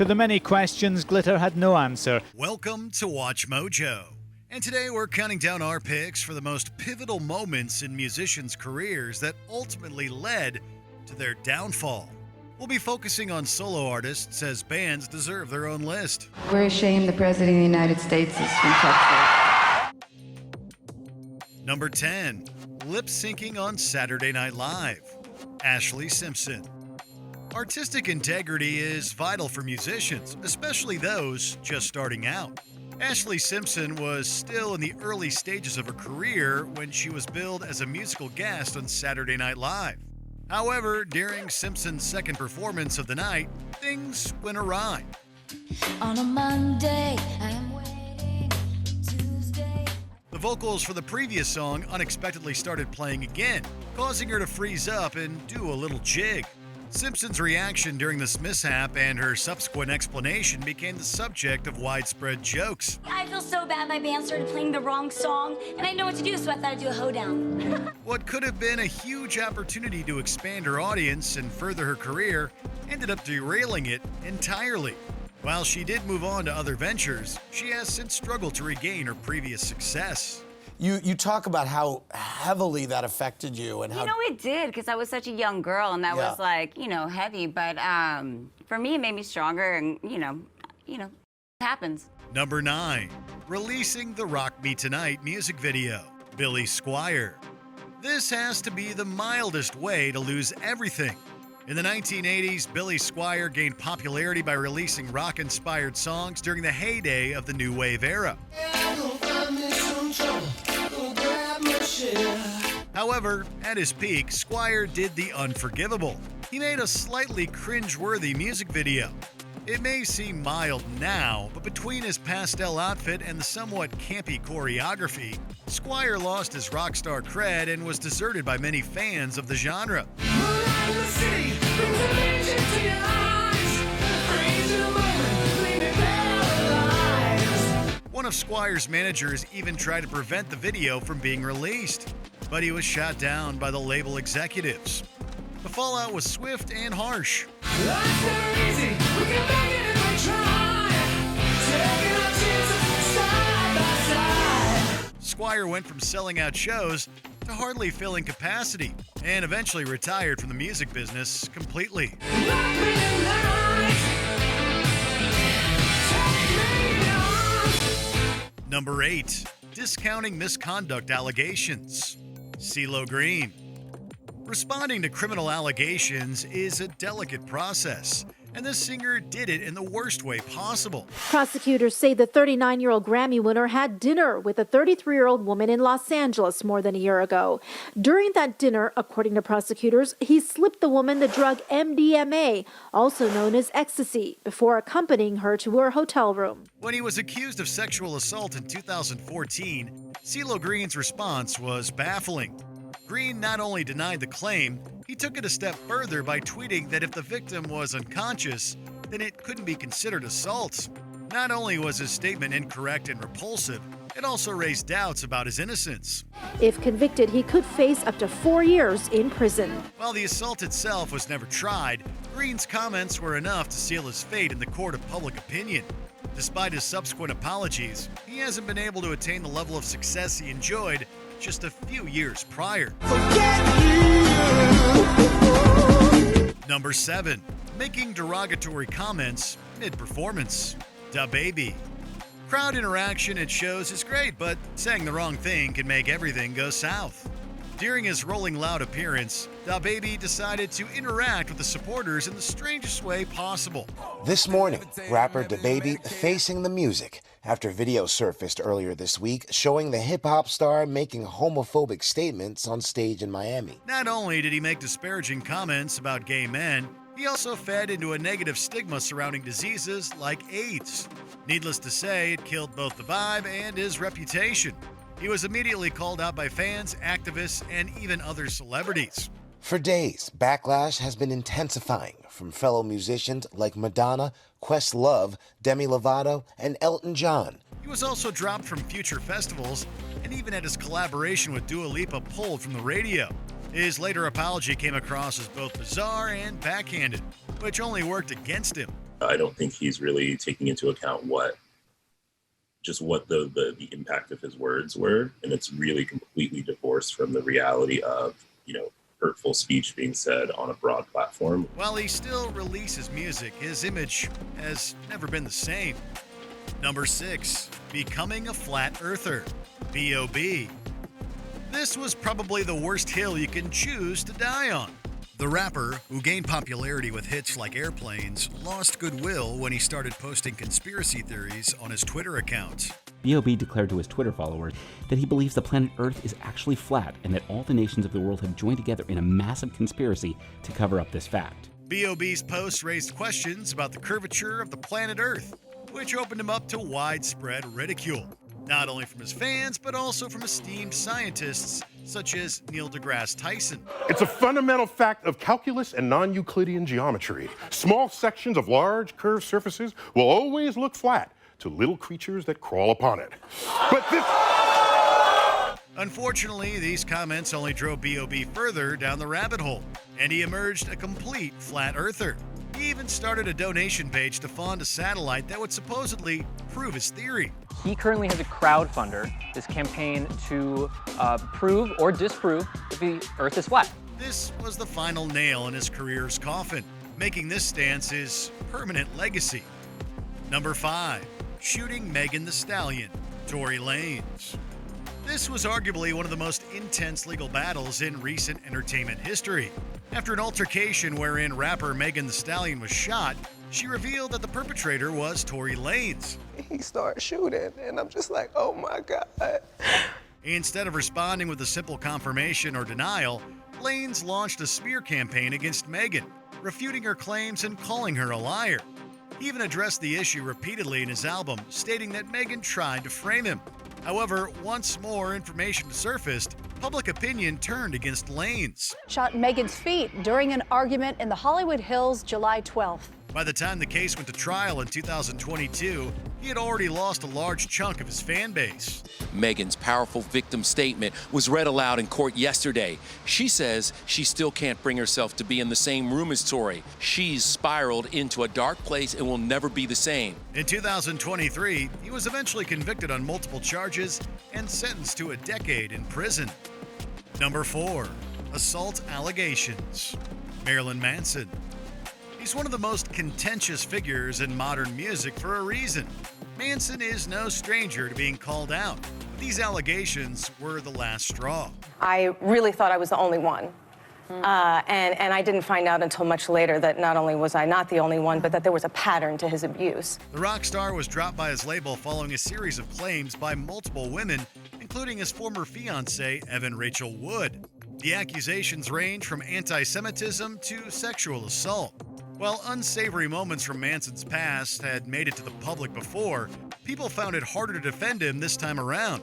To the many questions, Glitter had no answer. Welcome to Watch Mojo. And today we're counting down our picks for the most pivotal moments in musicians' careers that ultimately led to their downfall. We'll be focusing on solo artists as bands deserve their own list. We're ashamed the President of the United States is from Texas. Number 10, lip syncing on Saturday Night Live. Ashlee Simpson. Artistic integrity is vital for musicians, especially those just starting out. Ashlee Simpson was still in the early stages of her career when she was billed as a musical guest on Saturday Night Live. However, during Simpson's second performance of the night, things went awry. On a Monday, I'm waiting. Tuesday. The vocals for the previous song unexpectedly started playing again, causing her to freeze up and do a little jig. Simpson's reaction during this mishap and her subsequent explanation became the subject of widespread jokes. I feel so bad my band started playing the wrong song, and I didn't know what to do, so I thought I'd do a hoedown. What could have been a huge opportunity to expand her audience and further her career ended up derailing it entirely. While she did move on to other ventures, she has since struggled to regain her previous success. You talk about how heavily that affected you and how... You know, it did, because I was such a young girl, and that was like, heavy. But for me, it made me stronger, and it happens. Number 9, releasing the Rock Me Tonight music video, Billy Squier. This has to be the mildest way to lose everything. In the 1980s, Billy Squier gained popularity by releasing rock-inspired songs during the heyday of the New Wave era. However, at his peak, Squier did the unforgivable. He made a slightly cringe-worthy music video. It may seem mild now, but between his pastel outfit and the somewhat campy choreography, Squier lost his rock star cred and was deserted by many fans of the genre. One of Squier's managers even tried to prevent the video from being released, but he was shot down by the label executives. The fallout was swift and harsh. Squier went from selling out shows to hardly filling capacity, and eventually retired from the music business completely. Number 8, discounting misconduct allegations. CeeLo Green. Responding to criminal allegations is a delicate process, and this singer did it in the worst way possible. Prosecutors say the 39-year-old Grammy winner had dinner with a 33-year-old woman in Los Angeles more than a year ago. During that dinner, according to prosecutors, he slipped the woman the drug MDMA, also known as ecstasy, before accompanying her to her hotel room. When he was accused of sexual assault in 2014, CeeLo Green's response was baffling. Green not only denied the claim, he took it a step further by tweeting that if the victim was unconscious, then it couldn't be considered assault. Not only was his statement incorrect and repulsive, it also raised doubts about his innocence. If convicted, he could face up to 4 years in prison. While the assault itself was never tried, Green's comments were enough to seal his fate in the court of public opinion. Despite his subsequent apologies, he hasn't been able to attain the level of success he enjoyed just a few years prior. Number 7, making derogatory comments mid-performance. DaBaby. Crowd interaction at shows is great, but saying the wrong thing can make everything go south. During his Rolling Loud appearance, DaBaby decided to interact with the supporters in the strangest way possible. This morning, rapper DaBaby facing the music after video surfaced earlier this week showing the hip-hop star making homophobic statements on stage in Miami. Not only did he make disparaging comments about gay men, he also fed into a negative stigma surrounding diseases like AIDS. Needless to say, it killed both the vibe and his reputation. He was immediately called out by fans, activists, and even other celebrities. For days, backlash has been intensifying from fellow musicians like Madonna, Questlove, Demi Lovato, and Elton John. He was also dropped from future festivals and even had his collaboration with Dua Lipa pulled from the radio. His later apology came across as both bizarre and backhanded, which only worked against him. I don't think he's really taking into account what the impact of his words were. And it's really completely divorced from the reality of, hurtful speech being said on a broad platform. While he still releases music, his image has never been the same. Number 6, becoming a flat earther. B.o.B. This was probably the worst hill you can choose to die on. The rapper, who gained popularity with hits like Airplanes, lost goodwill when he started posting conspiracy theories on his Twitter account. B.o.B. declared to his Twitter followers that he believes the planet Earth is actually flat and that all the nations of the world have joined together in a massive conspiracy to cover up this fact. B.o.B.'s posts raised questions about the curvature of the planet Earth, which opened him up to widespread ridicule, not only from his fans, but also from esteemed scientists such as Neil deGrasse Tyson. It's a fundamental fact of calculus and non-Euclidean geometry. Small sections of large curved surfaces will always look flat to little creatures that crawl upon it. But this... Unfortunately, these comments only drove B.o.B. further down the rabbit hole, and he emerged a complete flat earther. He even started a donation page to fund a satellite that would supposedly prove his theory. He currently has a crowdfunder, this campaign to prove or disprove that the Earth is flat. This was the final nail in his career's coffin, making this stance his permanent legacy. Number 5, shooting Megan the Stallion, Tory Lanez. This was arguably one of the most intense legal battles in recent entertainment history. After an altercation wherein rapper Megan the Stallion was shot, she revealed that the perpetrator was Tory Lanez. He started shooting, and I'm just like, oh my God. Instead of responding with a simple confirmation or denial, Lanez launched a smear campaign against Megan, refuting her claims and calling her a liar. He even addressed the issue repeatedly in his album, stating that Megan tried to frame him. However, once more information surfaced, public opinion turned against Lanez. Shot Megan's feet during an argument in the Hollywood Hills July 12th. By the time the case went to trial in 2022, he had already lost a large chunk of his fan base. Megan's powerful victim statement was read aloud in court yesterday. She says she still can't bring herself to be in the same room as Tory. She's spiraled into a dark place and will never be the same. In 2023, he was eventually convicted on multiple charges and sentenced to a decade in prison. Number 4, assault allegations. Marilyn Manson. He's one of the most contentious figures in modern music for a reason. Manson is no stranger to being called out, but these allegations were the last straw. I really thought I was the only one. And I didn't find out until much later that not only was I not the only one, but that there was a pattern to his abuse. The rock star was dropped by his label following a series of claims by multiple women, including his former fiancée, Evan Rachel Wood. The accusations range from anti-Semitism to sexual assault. While unsavory moments from Manson's past had made it to the public before, people found it harder to defend him this time around.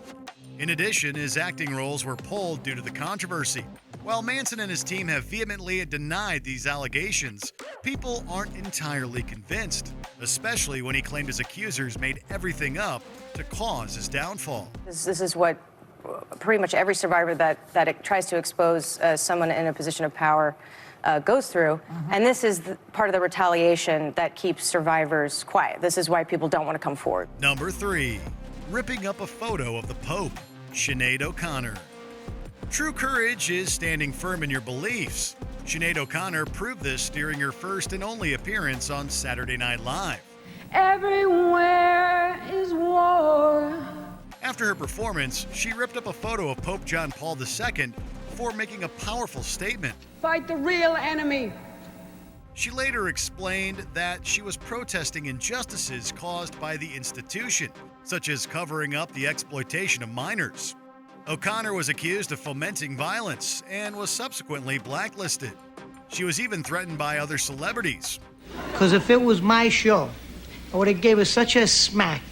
In addition, his acting roles were pulled due to the controversy. While Manson and his team have vehemently denied these allegations, people aren't entirely convinced, especially when he claimed his accusers made everything up to cause his downfall. This is what pretty much every survivor that it tries to expose someone in a position of power goes through, and this is part of the retaliation that keeps survivors quiet. This is why people don't want to come forward. Number 3, ripping up a photo of the Pope, Sinead O'Connor. True courage is standing firm in your beliefs. Sinead O'Connor proved this during her first and only appearance on Saturday Night Live. Everywhere is war. After her performance, she ripped up a photo of Pope John Paul II before making a powerful statement. Fight the real enemy. She later explained that she was protesting injustices caused by the institution, such as covering up the exploitation of minors. O'Connor was accused of fomenting violence and was subsequently blacklisted. She was even threatened by other celebrities. Because if it was my show, I would have gave her such a smack.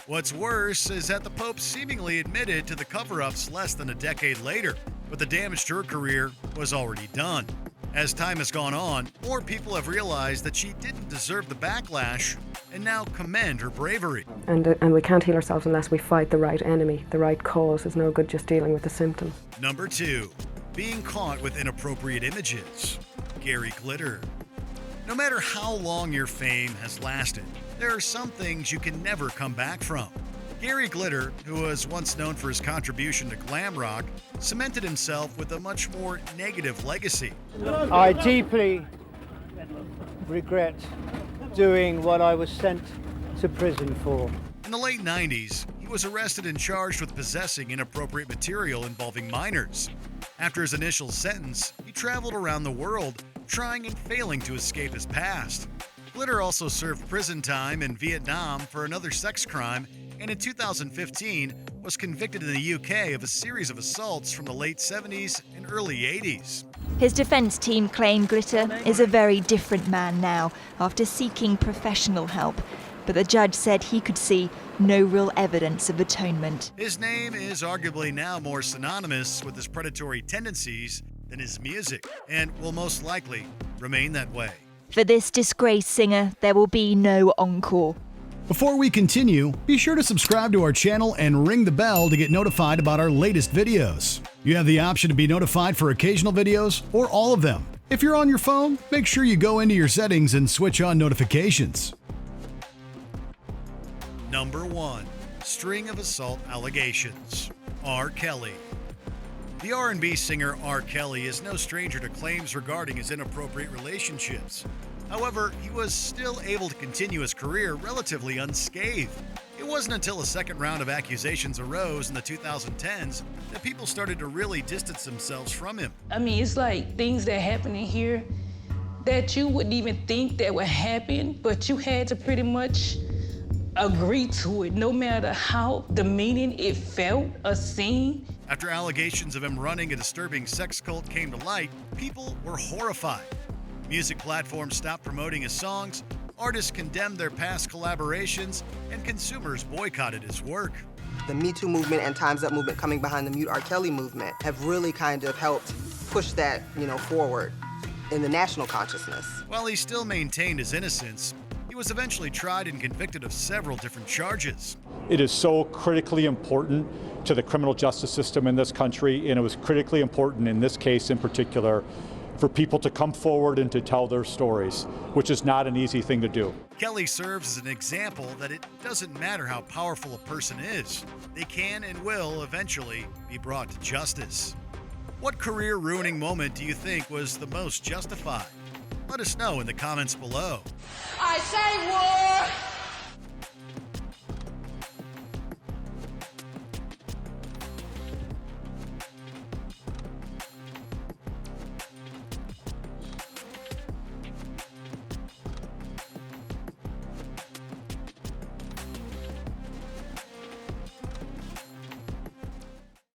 What's worse is that the Pope seemingly admitted to the cover-ups less than a decade later, but the damage to her career was already done. As time has gone on, more people have realized that she didn't deserve the backlash and now commend her bravery. And we can't heal ourselves unless we fight the right enemy, the right cause. It's no good just dealing with the symptoms. Number 2, being caught with inappropriate images. Gary Glitter. No matter how long your fame has lasted, there are some things you can never come back from. Gary Glitter, who was once known for his contribution to glam rock, cemented himself with a much more negative legacy. I deeply regret doing what I was sent to prison for. In the late 90s, he was arrested and charged with possessing inappropriate material involving minors. After his initial sentence, he traveled around the world, trying and failing to escape his past. Glitter also served prison time in Vietnam for another sex crime, and in 2015 was convicted in the UK of a series of assaults from the late 70s and early 80s. His defense team claim Glitter is a very different man now after seeking professional help, but the judge said he could see no real evidence of atonement. His name is arguably now more synonymous with his predatory tendencies than his music, and will most likely remain that way. For this disgraced singer, there will be no encore. Before we continue, be sure to subscribe to our channel and ring the bell to get notified about our latest videos. You have the option to be notified for occasional videos or all of them. If you're on your phone, make sure you go into your settings and switch on notifications. Number 1. String of assault allegations. R. Kelly. The R&B singer R. Kelly is no stranger to claims regarding his inappropriate relationships. However, he was still able to continue his career relatively unscathed. It wasn't until a second round of accusations arose in the 2010s that people started to really distance themselves from him. I mean, it's like things that happen in here that you wouldn't even think that would happen, but you had to pretty much agree to it, no matter how demeaning it felt, a scene. After allegations of him running a disturbing sex cult came to light, people were horrified. Music platforms stopped promoting his songs, artists condemned their past collaborations, and consumers boycotted his work. The Me Too movement and Time's Up movement coming behind the Mute R. Kelly movement have really kind of helped push that, forward in the national consciousness. While he still maintained his innocence, he was eventually tried and convicted of several different charges. It is so critically important to the criminal justice system in this country, and it was critically important in this case in particular for people to come forward and to tell their stories, which is not an easy thing to do. Kelly serves as an example that it doesn't matter how powerful a person is, they can and will eventually be brought to justice. What career-ruining moment do you think was the most justified? Let us know in the comments below. I say